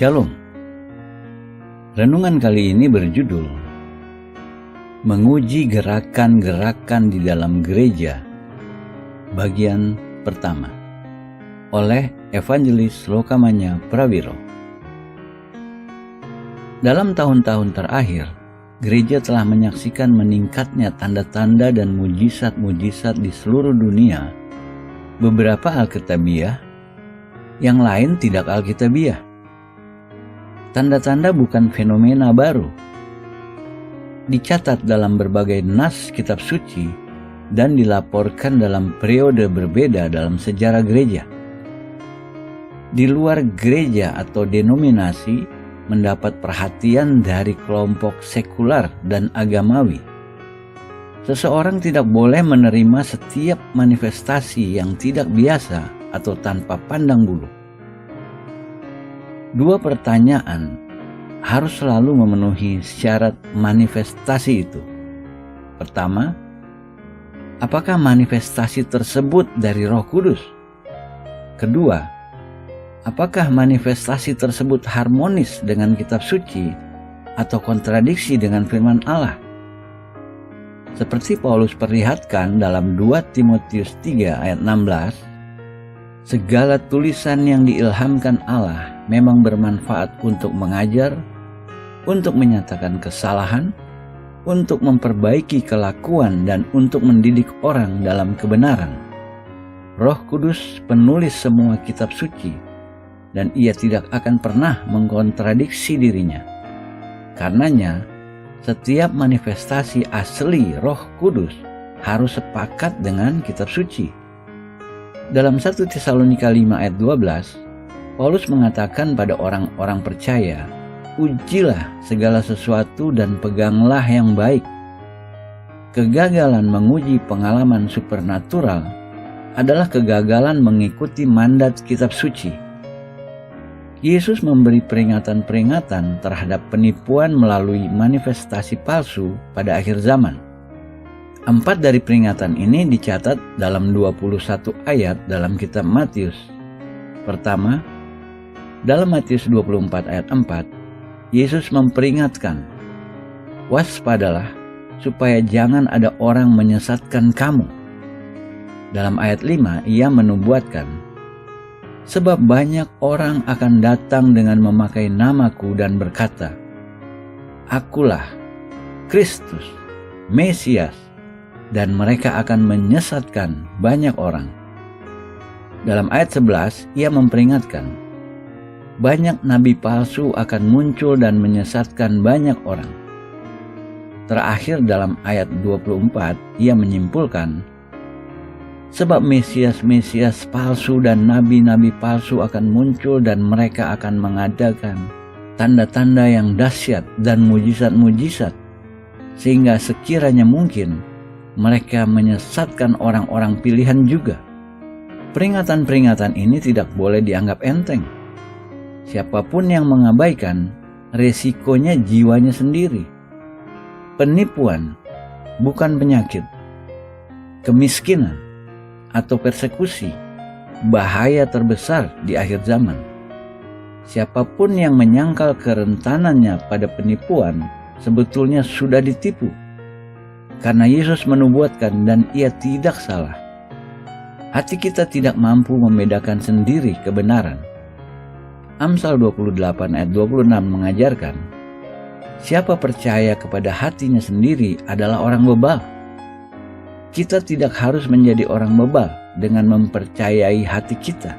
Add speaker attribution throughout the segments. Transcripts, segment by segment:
Speaker 1: Shalom. Renungan kali ini berjudul Menguji gerakan-gerakan di dalam gereja, bagian pertama, oleh Evangelis Lokamanya Prawiro. Dalam tahun-tahun terakhir, gereja telah menyaksikan meningkatnya tanda-tanda dan mujizat-mujizat di seluruh dunia. Beberapa Alkitabiah, yang lain tidak Alkitabiah. Tanda-tanda bukan fenomena baru. Dicatat dalam berbagai nas kitab suci dan dilaporkan dalam periode berbeda dalam sejarah gereja. Di luar gereja atau denominasi mendapat perhatian dari kelompok sekular dan agamawi. Seseorang tidak boleh menerima setiap manifestasi yang tidak biasa atau tanpa pandang bulu. Dua pertanyaan harus selalu memenuhi syarat manifestasi itu. Pertama, apakah manifestasi tersebut dari Roh Kudus? Kedua, apakah manifestasi tersebut harmonis dengan kitab suci atau kontradiksi dengan firman Allah? Seperti Paulus perlihatkan dalam 2 Timotius 3 ayat 16, segala tulisan yang diilhamkan Allah memang bermanfaat untuk mengajar, untuk menyatakan kesalahan, untuk memperbaiki kelakuan, dan untuk mendidik orang dalam kebenaran. Roh Kudus penulis semua kitab suci, dan ia tidak akan pernah mengkontradiksi dirinya. Karenanya, setiap manifestasi asli Roh Kudus harus sepakat dengan kitab suci. Dalam 1 Tesalonika 5 ayat 12, Paulus mengatakan pada orang-orang percaya, ujilah segala sesuatu dan peganglah yang baik. Kegagalan menguji pengalaman supernatural adalah kegagalan mengikuti mandat kitab suci. Yesus memberi peringatan-peringatan terhadap penipuan melalui manifestasi palsu pada akhir zaman. 4 dari peringatan ini dicatat dalam 21 ayat dalam kitab Matius. Pertama, dalam Matius 24 ayat 4, Yesus memperingatkan, waspadalah supaya jangan ada orang menyesatkan kamu. Dalam ayat 5, ia menubuatkan, sebab banyak orang akan datang dengan memakai namaku dan berkata, Akulah Kristus, Mesias, dan mereka akan menyesatkan banyak orang. Dalam ayat 11, ia memperingatkan, banyak nabi palsu akan muncul dan menyesatkan banyak orang. Terakhir dalam ayat 24, ia menyimpulkan, sebab Mesias-Mesias palsu dan nabi-nabi palsu akan muncul dan mereka akan mengadakan tanda-tanda yang dahsyat dan mujizat-mujizat, sehingga sekiranya mungkin mereka menyesatkan orang-orang pilihan juga. Peringatan-peringatan ini tidak boleh dianggap enteng. Siapapun yang mengabaikan, resikonya jiwanya sendiri. Penipuan bukan penyakit, kemiskinan, atau persekusi, bahaya terbesar di akhir zaman. Siapapun yang menyangkal kerentanannya pada penipuan, sebetulnya sudah ditipu. Karena Yesus menubuatkan dan ia tidak salah. Hati kita tidak mampu membedakan sendiri kebenaran. Amsal 28 ayat 26 mengajarkan, siapa percaya kepada hatinya sendiri adalah orang bebal. Kita tidak harus menjadi orang bebal dengan mempercayai hati kita.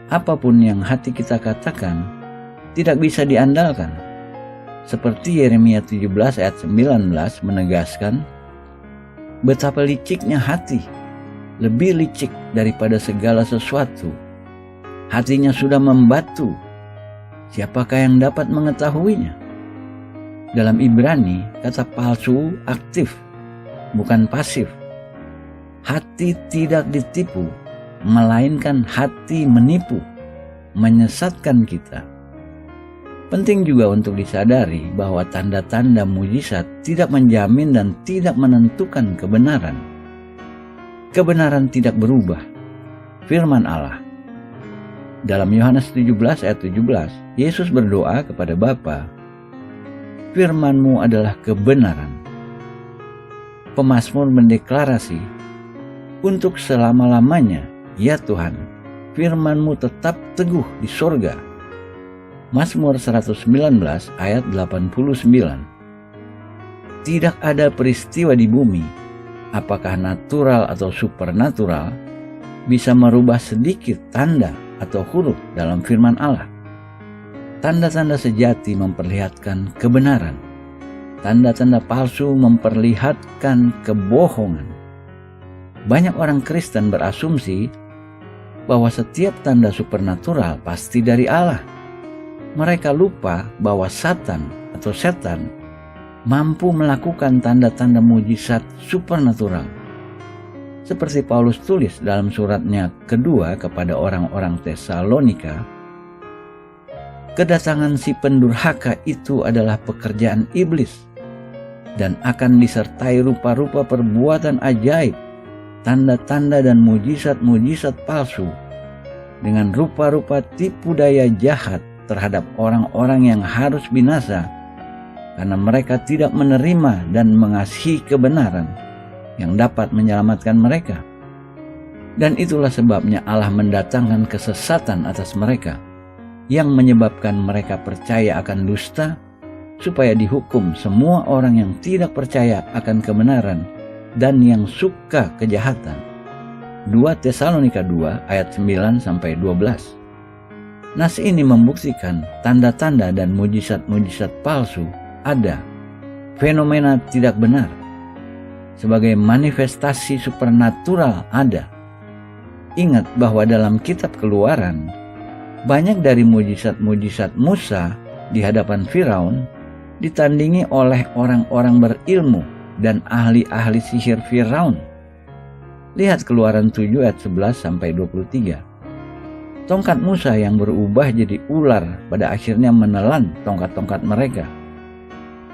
Speaker 1: Apapun yang hati kita katakan, tidak bisa diandalkan. Seperti Yeremia 17 ayat 19 menegaskan, betapa liciknya hati, lebih licik daripada segala sesuatu. Hatinya sudah membatu, siapakah yang dapat mengetahuinya? Dalam Ibrani, kata palsu aktif, bukan pasif. Hati tidak ditipu, melainkan hati menipu, menyesatkan kita. Penting juga untuk disadari bahwa tanda-tanda mujizat tidak menjamin dan tidak menentukan kebenaran. Kebenaran tidak berubah. Firman Allah, Dalam Yohanes 17 ayat 17, Yesus berdoa kepada Bapa, "Firman-Mu adalah kebenaran." Pemazmur mendeklarasi, "Untuk selama-lamanya, ya Tuhan, firman-Mu tetap teguh di sorga." Mazmur 119 ayat 89. Tidak ada peristiwa di bumi, apakah natural atau supernatural, bisa merubah sedikit tanda atau huruf dalam firman Allah. Tanda-tanda sejati memperlihatkan kebenaran. Tanda-tanda palsu memperlihatkan kebohongan. Banyak orang Kristen berasumsi bahwa setiap tanda supernatural pasti dari Allah. Mereka lupa bahwa Satan atau setan mampu melakukan tanda-tanda mujizat supernatural. Seperti Paulus tulis dalam suratnya kedua kepada orang-orang Tesalonika, kedatangan si pendurhaka itu adalah pekerjaan iblis dan akan disertai rupa-rupa perbuatan ajaib, tanda-tanda dan mujizat-mujizat palsu dengan rupa-rupa tipu daya jahat terhadap orang-orang yang harus binasa karena mereka tidak menerima dan mengasihi kebenaran yang dapat menyelamatkan mereka. Dan itulah sebabnya Allah mendatangkan kesesatan atas mereka yang menyebabkan mereka percaya akan dusta, supaya dihukum semua orang yang tidak percaya akan kebenaran dan yang suka kejahatan. 2 Tesalonika 2 ayat 9-12. Nas ini membuktikan tanda-tanda dan mujizat-mujizat palsu ada, fenomena tidak benar. Sebagai manifestasi supernatural ada. Ingat bahwa dalam kitab Keluaran, banyak dari mujizat-mujizat Musa di hadapan Firaun ditandingi oleh orang-orang berilmu dan ahli-ahli sihir Firaun. Lihat Keluaran 7 ayat 11-23. Tongkat Musa yang berubah jadi ular pada akhirnya menelan tongkat-tongkat mereka.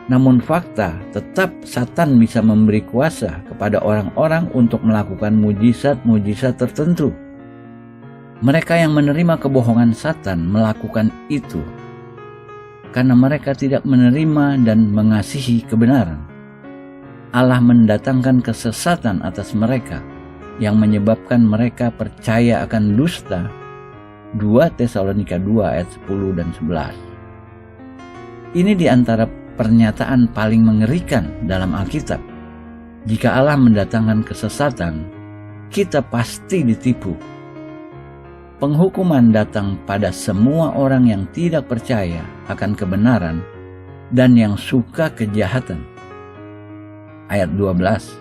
Speaker 1: Namun fakta tetap Satan bisa memberi kuasa kepada orang-orang untuk melakukan mujizat-mujizat tertentu. Mereka yang menerima kebohongan Satan melakukan itu karena mereka tidak menerima dan mengasihi kebenaran. Allah mendatangkan kesesatan atas mereka yang menyebabkan mereka percaya akan dusta. 2 Tesalonika 2 ayat 10 dan 11. Ini diantara pernyataan paling mengerikan dalam Alkitab. Jika Allah mendatangkan kesesatan, kita pasti ditipu. Penghukuman datang pada semua orang yang tidak percaya akan kebenaran dan yang suka kejahatan. Ayat 12.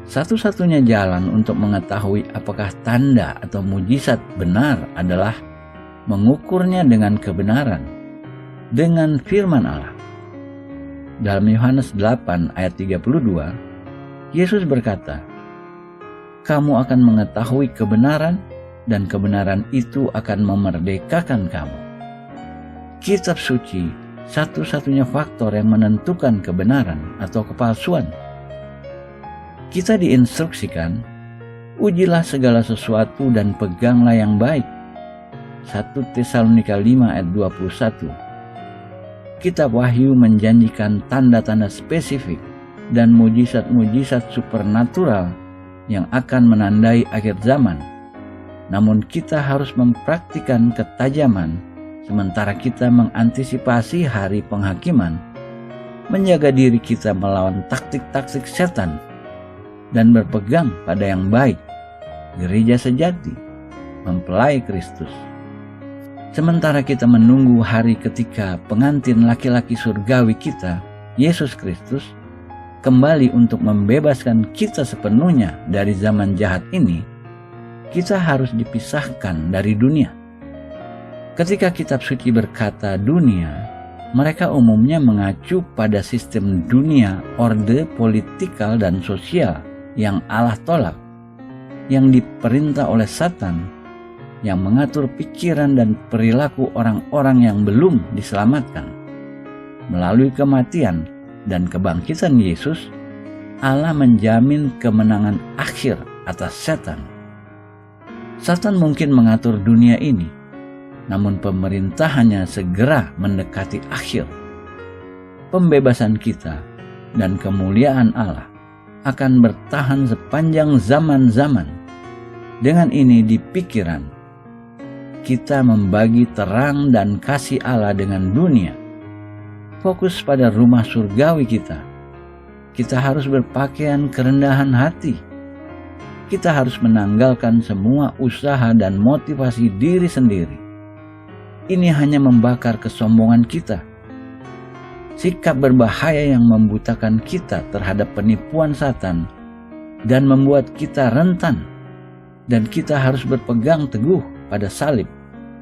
Speaker 1: Satu-satunya jalan untuk mengetahui apakah tanda atau mujizat benar adalah mengukurnya dengan kebenaran, dengan firman Allah. Dalam Yohanes 8 ayat 32, Yesus berkata, "Kamu akan mengetahui kebenaran dan kebenaran itu akan memerdekakan kamu." Kitab suci satu-satunya faktor yang menentukan kebenaran atau kepalsuan. Kita diinstruksikan, ujilah segala sesuatu dan peganglah yang baik. 1 Tesalonika 5 ayat 21. Kitab Wahyu menjanjikan tanda-tanda spesifik dan mujizat-mujizat supernatural yang akan menandai akhir zaman. Namun kita harus mempraktikkan ketajaman sementara kita mengantisipasi hari penghakiman, menjaga diri kita melawan taktik-taktik setan, dan berpegang pada yang baik, gereja sejati, mempelai Kristus. Sementara kita menunggu hari ketika pengantin laki-laki surgawi kita, Yesus Kristus, kembali untuk membebaskan kita sepenuhnya dari zaman jahat ini, kita harus dipisahkan dari dunia. Ketika kitab suci berkata dunia, mereka umumnya mengacu pada sistem dunia, orde politikal dan sosial yang Allah tolak, yang diperintah oleh Satan, yang mengatur pikiran dan perilaku orang-orang yang belum diselamatkan. Melalui kematian dan kebangkitan Yesus, Allah menjamin kemenangan akhir atas setan. Satan mungkin mengatur dunia ini, namun pemerintahannya segera mendekati akhir. Pembebasan kita dan kemuliaan Allah akan bertahan sepanjang zaman-zaman. Dengan ini di pikiran, kita membagi terang dan kasih Allah dengan dunia. Fokus pada rumah surgawi kita. Kita harus berpakaian kerendahan hati. Kita harus menanggalkan semua usaha dan motivasi diri sendiri. Ini hanya membakar kesombongan kita. Sikap berbahaya yang membutakan kita terhadap penipuan Satan dan membuat kita rentan. Dan kita harus berpegang teguh pada salib,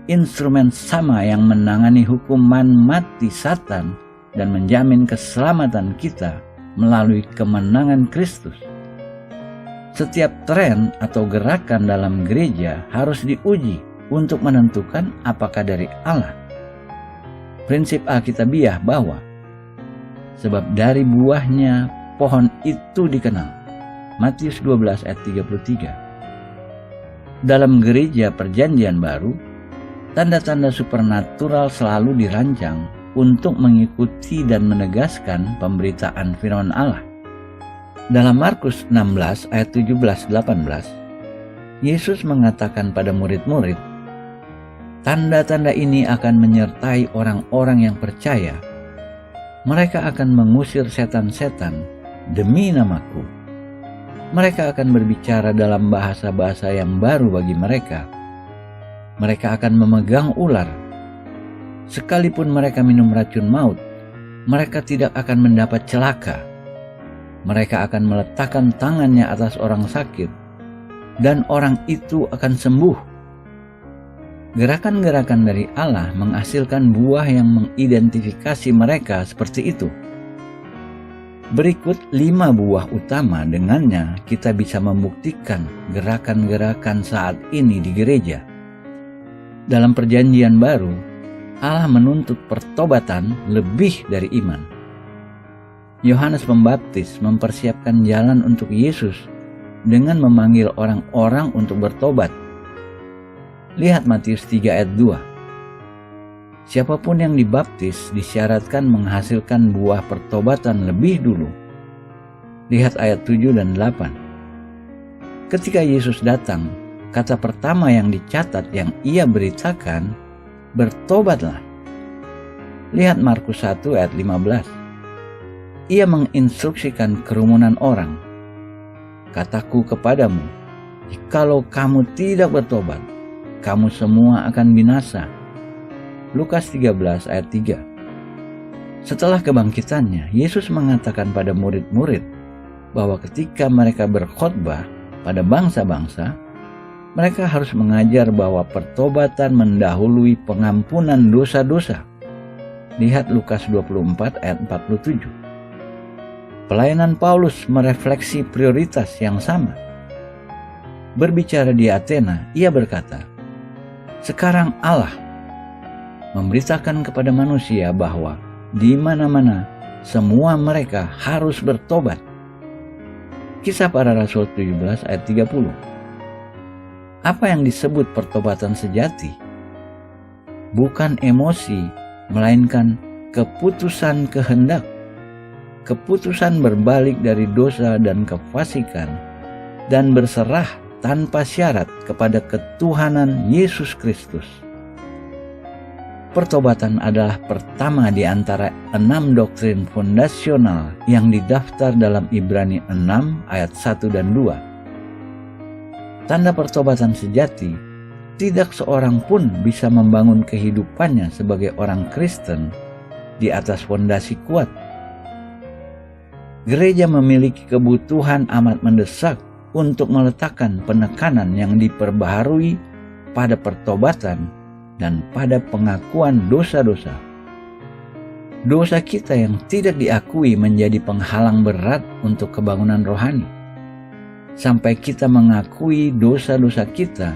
Speaker 1: instrumen sama yang menangani hukuman mati Satan dan menjamin keselamatan kita melalui kemenangan Kristus. Setiap tren atau gerakan dalam gereja harus diuji untuk menentukan apakah dari Allah. Prinsip Alkitabiah bahwa sebab dari buahnya pohon itu dikenal. Matius 12 ayat 33. Dalam gereja perjanjian baru, tanda-tanda supernatural selalu dirancang untuk mengikuti dan menegaskan pemberitaan firman Allah. Dalam Markus 16 ayat 17-18, Yesus mengatakan pada murid-murid, "Tanda-tanda ini akan menyertai orang-orang yang percaya. Mereka akan mengusir setan-setan demi namaku. Mereka akan berbicara dalam bahasa-bahasa yang baru bagi mereka. Mereka akan memegang ular. Sekalipun mereka minum racun maut, mereka tidak akan mendapat celaka. Mereka akan meletakkan tangannya atas orang sakit, dan orang itu akan sembuh." Gerakan-gerakan dari Allah menghasilkan buah yang mengidentifikasi mereka seperti itu. Berikut 5 buah utama, dengannya kita bisa membuktikan gerakan-gerakan saat ini di gereja. Dalam perjanjian baru, Allah menuntut pertobatan lebih dari iman. Yohanes Pembaptis mempersiapkan jalan untuk Yesus dengan memanggil orang-orang untuk bertobat. Lihat Matius 3 ayat 2. Siapapun yang dibaptis disyaratkan menghasilkan buah pertobatan lebih dulu. Lihat ayat 7 dan 8. Ketika Yesus datang, kata pertama yang dicatat yang ia beritakan, "Bertobatlah." Lihat Markus 1 ayat 15. Ia menginstruksikan kerumunan orang, "Kataku kepadamu, jikalau kamu tidak bertobat, kamu semua akan binasa." Lukas 13 ayat 3. Setelah kebangkitannya, Yesus mengatakan pada murid-murid bahwa ketika mereka berkhotbah pada bangsa-bangsa, mereka harus mengajar bahwa pertobatan mendahului pengampunan dosa-dosa. Lihat Lukas 24 ayat 47. Pelayanan Paulus merefleksi prioritas yang sama. Berbicara di Athena, ia berkata, "Sekarang Allah memberitakan kepada manusia bahwa di mana-mana semua mereka harus bertobat." Kisah Para Rasul 17 ayat 30. Apa yang disebut pertobatan sejati? Bukan emosi, melainkan keputusan kehendak. Keputusan berbalik dari dosa dan kefasikan dan berserah tanpa syarat kepada ketuhanan Yesus Kristus. Pertobatan adalah pertama di antara 6 doktrin fondasional yang didaftar dalam Ibrani 6 ayat 1 dan 2. Tanda pertobatan sejati, tidak seorang pun bisa membangun kehidupannya sebagai orang Kristen di atas fondasi kuat. Gereja memiliki kebutuhan amat mendesak untuk meletakkan penekanan yang diperbaharui pada pertobatan dan pada pengakuan dosa-dosa. Dosa kita yang tidak diakui menjadi penghalang berat untuk kebangunan rohani. Sampai kita mengakui dosa-dosa kita,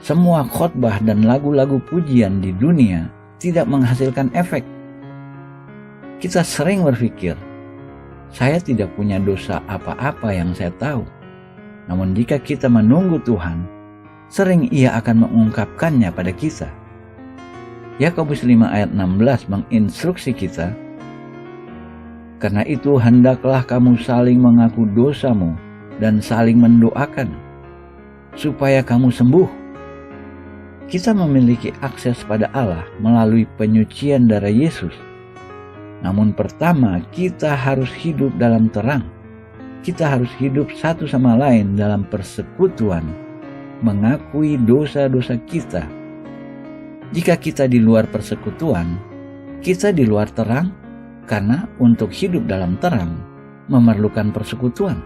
Speaker 1: semua khotbah dan lagu-lagu pujian di dunia tidak menghasilkan efek. Kita sering berpikir, saya tidak punya dosa apa-apa yang saya tahu. Namun jika kita menunggu Tuhan, sering Ia akan mengungkapkannya pada kita. Yakobus 5 ayat 16 menginstruksi kita, "Karena itu hendaklah kamu saling mengaku dosamu dan saling mendoakan, supaya kamu sembuh." Kita memiliki akses pada Allah melalui penyucian darah Yesus. Namun pertama, kita harus hidup dalam terang. Kita harus hidup satu sama lain dalam persekutuan, mengakui dosa-dosa kita. Jika kita di luar persekutuan, kita di luar terang, karena untuk hidup dalam terang memerlukan persekutuan.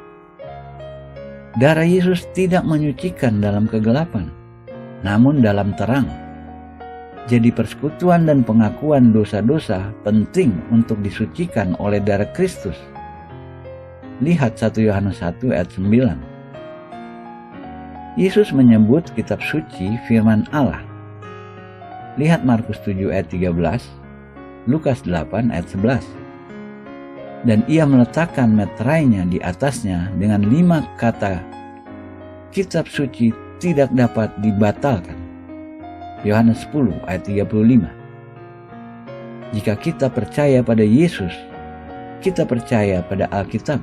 Speaker 1: Darah Yesus tidak menyucikan dalam kegelapan, namun dalam terang. Jadi persekutuan dan pengakuan dosa-dosa penting untuk disucikan oleh darah Kristus. Lihat 1 Yohanes 1 ayat 9. Yesus menyebut kitab suci firman Allah. Lihat Markus 7 ayat 13, Lukas 8 ayat 11. Dan ia meletakkan meterainya di atasnya dengan 5 kata, kitab suci tidak dapat dibatalkan. Yohanes 10 ayat 35. Jika kita percaya pada Yesus, kita percaya pada Alkitab.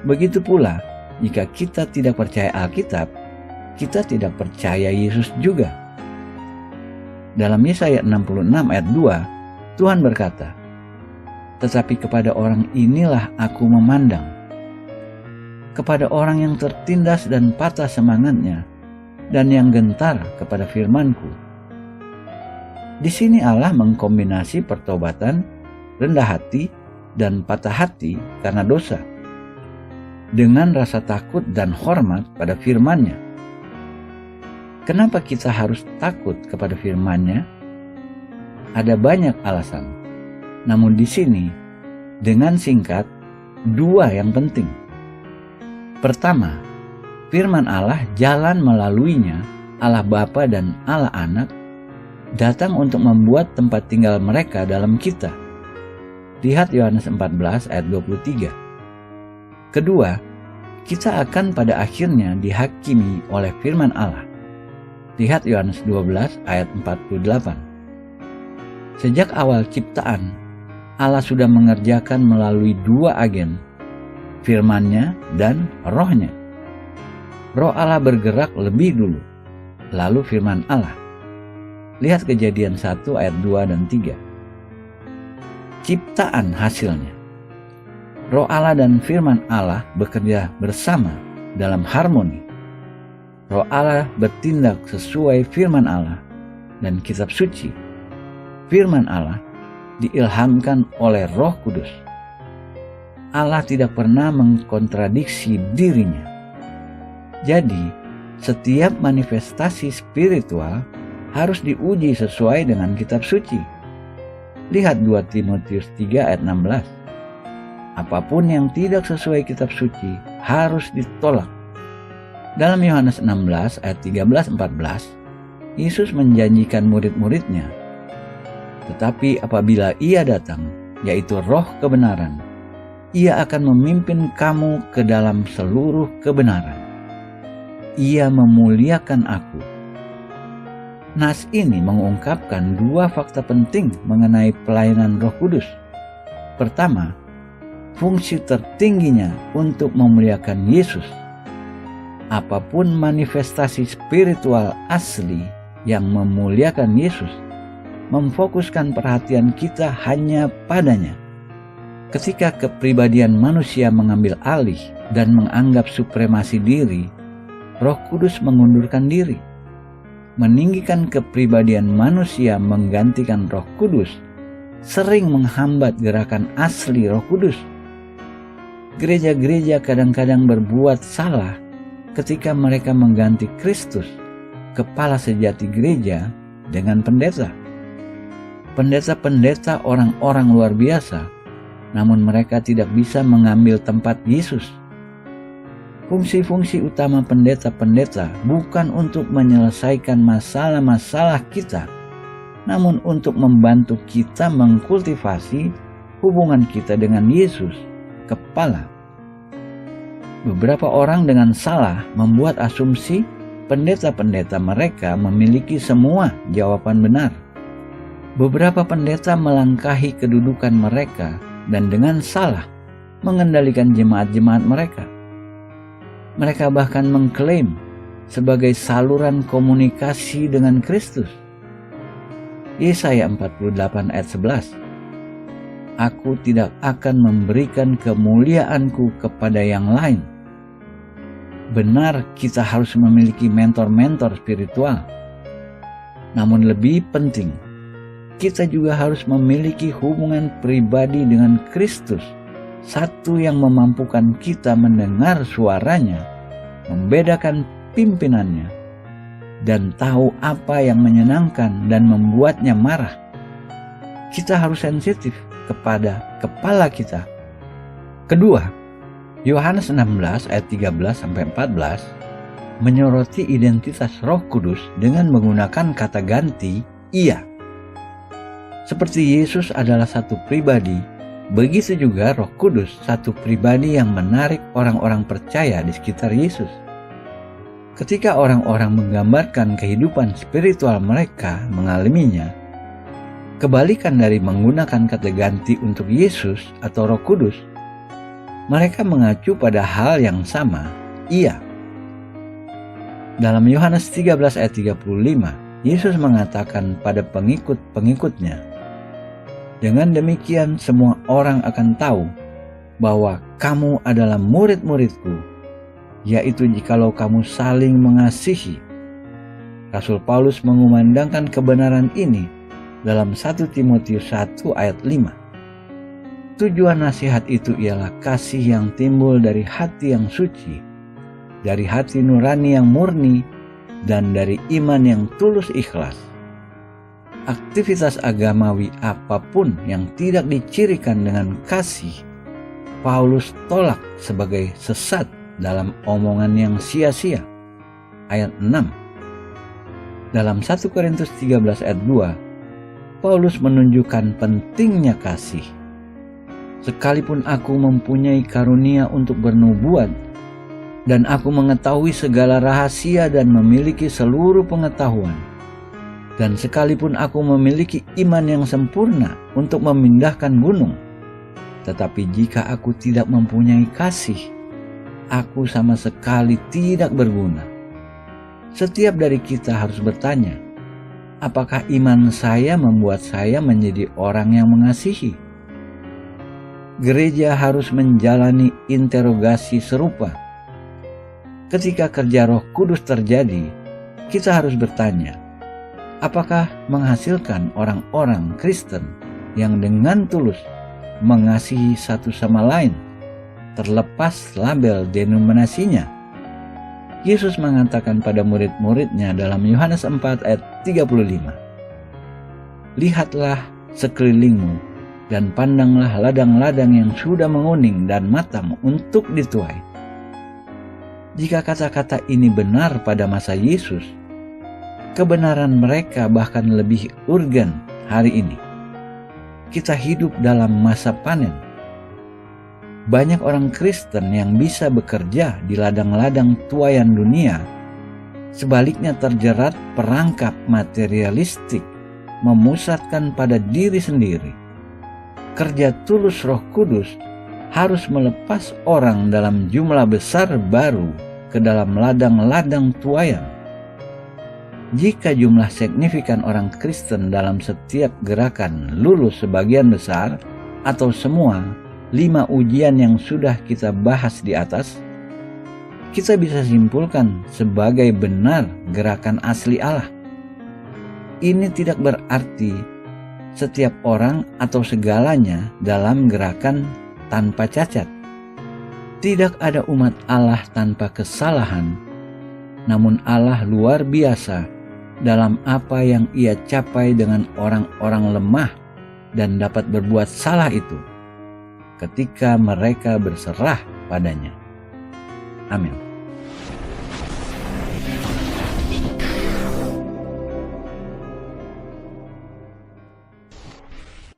Speaker 1: Begitu pula, jika kita tidak percaya Alkitab, kita tidak percaya Yesus juga. Dalam Yesaya 66 ayat 2, Tuhan berkata, "Tetapi kepada orang inilah aku memandang, kepada orang yang tertindas dan patah semangatnya, dan yang gentar kepada firman-Ku." Di sini Allah mengkombinasi pertobatan, rendah hati, dan patah hati karena dosa, dengan rasa takut dan hormat pada firman-Nya. Kenapa kita harus takut kepada firman-Nya? Ada banyak alasan. Namun di sini, dengan singkat, 2 yang penting. Pertama, firman Allah jalan melaluinya, Allah Bapa dan Allah Anak, datang untuk membuat tempat tinggal mereka dalam kita. Lihat Yohanes 14 ayat 23. Kedua, kita akan pada akhirnya dihakimi oleh firman Allah. Lihat Yohanes 12 ayat 48. Sejak awal ciptaan, Allah sudah mengerjakan melalui 2 agen, firman-Nya dan Roh-Nya. Roh Allah bergerak lebih dulu, lalu firman Allah. Lihat Kejadian 1 ayat 2 dan 3. Ciptaan hasilnya. Roh Allah dan firman Allah bekerja bersama dalam harmoni. Roh Allah bertindak sesuai firman Allah, dan kitab suci, firman Allah, diilhamkan oleh Roh Kudus. Allah tidak pernah mengkontradiksi dirinya. Jadi, setiap manifestasi spiritual harus diuji sesuai dengan kitab suci. Lihat 2 Timotius 3 ayat 16. Apapun yang tidak sesuai kitab suci harus ditolak. Dalam Yohanes 16 ayat 13-14, Yesus menjanjikan murid-muridnya, "Tetapi apabila Ia datang, yaitu Roh kebenaran, Ia akan memimpin kamu ke dalam seluruh kebenaran. Ia memuliakan Aku." Nas ini mengungkapkan 2 fakta penting mengenai pelayanan Roh Kudus. Pertama, fungsi tertingginya untuk memuliakan Yesus. Apapun manifestasi spiritual asli yang memuliakan Yesus, memfokuskan perhatian kita hanya padanya. Ketika kepribadian manusia mengambil alih dan menganggap supremasi diri, Roh Kudus mengundurkan diri. Meninggikan kepribadian manusia menggantikan Roh Kudus sering menghambat gerakan asli Roh Kudus. Gereja-gereja kadang-kadang berbuat salah ketika mereka mengganti Kristus, kepala sejati gereja, dengan pendeta. Pendeta-pendeta orang-orang luar biasa, namun mereka tidak bisa mengambil tempat Yesus. Fungsi-fungsi utama pendeta-pendeta bukan untuk menyelesaikan masalah-masalah kita, namun untuk membantu kita mengkultivasi hubungan kita dengan Yesus, kepala. Beberapa orang dengan salah membuat asumsi pendeta-pendeta mereka memiliki semua jawaban benar. Beberapa pendeta melangkahi kedudukan mereka dan dengan salah mengendalikan jemaat-jemaat mereka. Mereka bahkan mengklaim sebagai saluran komunikasi dengan Kristus. Yesaya 48 ayat 11. Aku tidak akan memberikan kemuliaanku kepada yang lain. Benar, kita harus memiliki mentor-mentor spiritual. Namun lebih penting, kita juga harus memiliki hubungan pribadi dengan Kristus, satu yang memampukan kita mendengar suaranya, membedakan pimpinannya, dan tahu apa yang menyenangkan dan membuatnya marah. Kita harus sensitif kepada kepala kita. Kedua, Yohanes 16 ayat 13-14 menyoroti identitas Roh Kudus dengan menggunakan kata ganti ia. Seperti Yesus adalah satu pribadi, begitu juga Roh Kudus satu pribadi yang menarik orang-orang percaya di sekitar Yesus. Ketika orang-orang menggambarkan kehidupan spiritual mereka mengalaminya, kebalikan dari menggunakan kata ganti untuk Yesus atau Roh Kudus, mereka mengacu pada hal yang sama, ia. Dalam Yohanes 13 ayat 35, Yesus mengatakan pada pengikut-pengikutnya, dengan demikian semua orang akan tahu bahwa kamu adalah murid-muridku, yaitu jikalau kamu saling mengasihi. Rasul Paulus mengumandangkan kebenaran ini dalam 1 Timotius 1 ayat 5. Tujuan nasihat itu ialah kasih yang timbul dari hati yang suci, dari hati nurani yang murni, dan dari iman yang tulus ikhlas. Aktivitas agamawi apapun yang tidak dicirikan dengan kasih, Paulus tolak sebagai sesat dalam omongan yang sia-sia. Ayat 6. Dalam 1 Korintus 13 ayat 2, Paulus menunjukkan pentingnya kasih. Sekalipun aku mempunyai karunia untuk bernubuat, dan aku mengetahui segala rahasia dan memiliki seluruh pengetahuan, dan sekalipun aku memiliki iman yang sempurna untuk memindahkan gunung, tetapi jika aku tidak mempunyai kasih, aku sama sekali tidak berguna. Setiap dari kita harus bertanya, apakah iman saya membuat saya menjadi orang yang mengasihi? Gereja harus menjalani interogasi serupa. Ketika kerja Roh Kudus terjadi, kita harus bertanya, apakah menghasilkan orang-orang Kristen yang dengan tulus mengasihi satu sama lain, terlepas label denominasinya? Yesus mengatakan pada murid-muridnya dalam Yohanes 4 ayat 35, lihatlah sekelilingmu dan pandanglah ladang-ladang yang sudah menguning dan matang untuk dituai. Jika kata-kata ini benar pada masa Yesus, kebenaran mereka bahkan lebih urgen hari ini. Kita hidup dalam masa panen. Banyak orang Kristen yang bisa bekerja di ladang-ladang tuaian dunia, sebaliknya terjerat perangkap materialistik, memusatkan pada diri sendiri. Kerja tulus Roh Kudus harus melepas orang dalam jumlah besar baru ke dalam ladang-ladang tuaian. Jika jumlah signifikan orang Kristen dalam setiap gerakan lulus sebagian besar atau semua 5 ujian yang sudah kita bahas di atas, kita bisa simpulkan sebagai benar gerakan asli Allah. Ini tidak berarti setiap orang atau segalanya dalam gerakan tanpa cacat. Tidak ada umat Allah tanpa kesalahan, namun Allah luar biasa dalam apa yang Ia capai dengan orang-orang lemah dan dapat berbuat salah itu ketika mereka berserah padanya. Amin.